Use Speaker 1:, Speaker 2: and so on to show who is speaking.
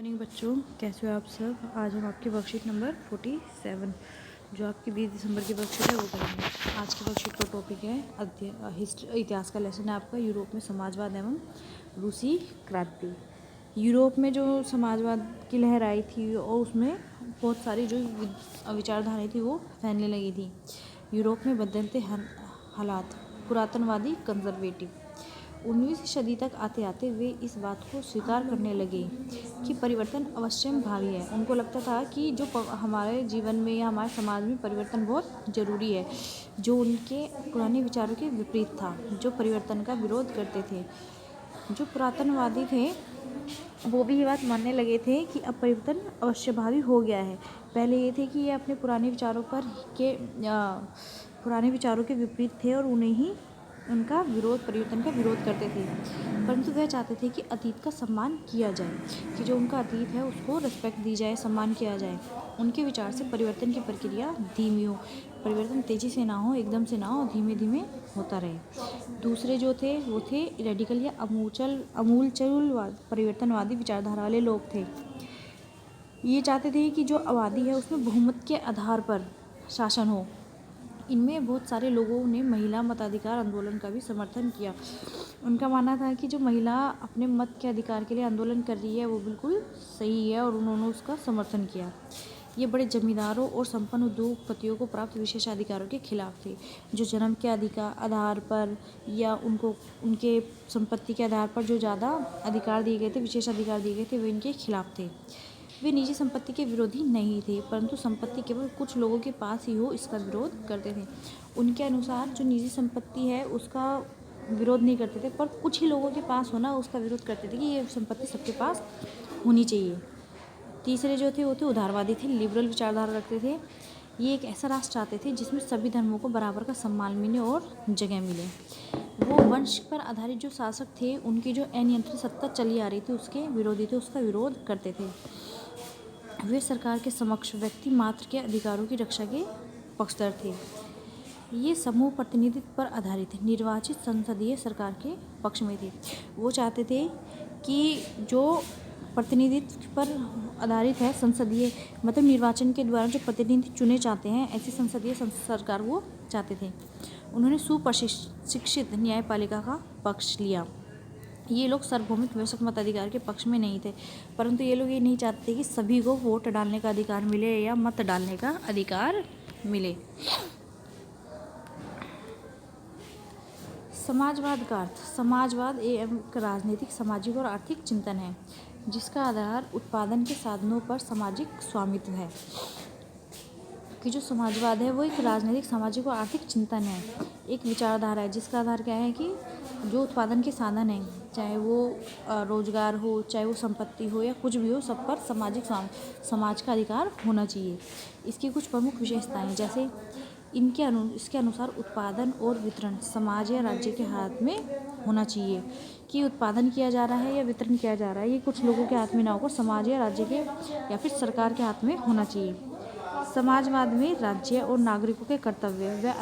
Speaker 1: Morning बच्चों, कैसे हो आप सब। आज हम आपकी वर्कशीट नंबर 47 जो आपकी 20 दिसंबर की वर्कशीट है वो करेंगे। आज की वर्कशीट का टॉपिक है इतिहास का लेसन है आपका, यूरोप में समाजवाद एवं रूसी क्रांति। यूरोप में जो समाजवाद की लहर आई थी और उसमें बहुत सारी जो विचारधाराएं थी वो फैलने लगी थी। यूरोप में बदलते हालात, पुरातनवादी कंजर्वेटिव। 19वीं सदी तक आते आते वे इस बात को स्वीकार करने लगे कि परिवर्तन अवश्यंभावी है। उनको लगता था कि जो हमारे जीवन में या हमारे समाज में परिवर्तन बहुत ज़रूरी है, जो उनके पुराने विचारों के विपरीत था, जो परिवर्तन का विरोध करते थे। जो पुरातनवादी थे वो भी ये बात मानने लगे थे कि अब परिवर्तन अवश्यंभावी हो गया है। पहले ये थे कि ये अपने पुराने विचारों के विपरीत थे और उन्हें ही परिवर्तन का विरोध करते थे। परंतु वह चाहते थे कि अतीत का सम्मान किया जाए, कि जो उनका अतीत है उसको रिस्पेक्ट दी जाए, सम्मान किया जाए। उनके विचार से परिवर्तन की प्रक्रिया धीमी हो, परिवर्तन तेज़ी से ना हो, एकदम से ना हो, धीमे धीमे होता रहे। दूसरे जो थे वो थे रेडिकल या अमूलचूल परिवर्तनवादी विचारधारा वाले लोग थे। ये चाहते थे कि जो आबादी है उसमें बहुमत के आधार पर शासन हो। इनमें बहुत सारे लोगों ने महिला मताधिकार आंदोलन का भी समर्थन किया। उनका मानना था कि जो महिला अपने मत के अधिकार के लिए आंदोलन कर रही है वो बिल्कुल सही है और उन्होंने उसका समर्थन किया। ये बड़े जमींदारों और संपन्न उद्योगपतियों को प्राप्त विशेषाधिकारों के खिलाफ थे, जो जन्म के आधार पर या उनके संपत्ति के आधार पर जो ज़्यादा अधिकार दिए गए थे, विशेष अधिकार दिए गए थे, वे इनके खिलाफ थे। वे निजी संपत्ति के विरोधी नहीं थे, परंतु संपत्ति केवल कुछ लोगों के पास ही हो इसका विरोध करते थे। उनके अनुसार जो निजी संपत्ति है उसका विरोध नहीं करते थे, पर कुछ ही लोगों के पास होना उसका विरोध करते थे कि ये संपत्ति सबके पास होनी चाहिए। तीसरे जो थे वो थे उदारवादी थे, लिबरल विचारधारा रखते थे। ये एक ऐसा राष्ट्र चाहते थे जिसमें सभी धर्मों को बराबर का सम्मान मिले और जगह मिले। वो वंश पर आधारित जो शासक थे उनकी जो अनियंत्रित सत्ता चली आ रही थी उसके विरोधी थे, उसका विरोध करते थे। वे सरकार के समक्ष व्यक्ति मात्र के अधिकारों की रक्षा के पक्षधर थे। ये समूह प्रतिनिधित्व पर आधारित निर्वाचित संसदीय सरकार के पक्ष में थे। वो चाहते थे कि जो प्रतिनिधित्व पर आधारित है, संसदीय मतलब निर्वाचन के द्वारा जो प्रतिनिधि चुने जाते हैं, ऐसी संसदीय सरकार वो चाहते थे। उन्होंने सुप्रशिक्षित न्यायपालिका का पक्ष लिया। ये लोग सार्वभौमिक वयस्क मताधिकार के पक्ष में नहीं थे, परंतु ये लोग ये नहीं चाहते कि सभी को वोट डालने का अधिकार मिले या मत डालने का अधिकार मिले। समाजवाद का अर्थ, समाजवाद एक राजनीतिक, सामाजिक और आर्थिक चिंतन है जिसका आधार उत्पादन के साधनों पर सामाजिक स्वामित्व है। कि जो समाजवाद है वो एक राजनीतिक, सामाजिक और आर्थिक चिंतन है, एक विचारधारा है जिसका आधार क्या है कि जो उत्पादन के साधन हैं, चाहे वो रोजगार हो, चाहे वो संपत्ति हो या कुछ भी हो, सब पर समाज का अधिकार होना चाहिए। इसकी कुछ प्रमुख विशेषताएं जैसे इसके अनुसार उत्पादन और वितरण समाज या राज्य के हाथ में होना चाहिए। कि उत्पादन किया जा रहा है या वितरण किया जा रहा है ये कुछ लोगों के हाथ में ना होकर समाज या राज्य के या फिर सरकार के हाथ में होना चाहिए। समाजवाद में राज्य और नागरिकों के कर्तव्य व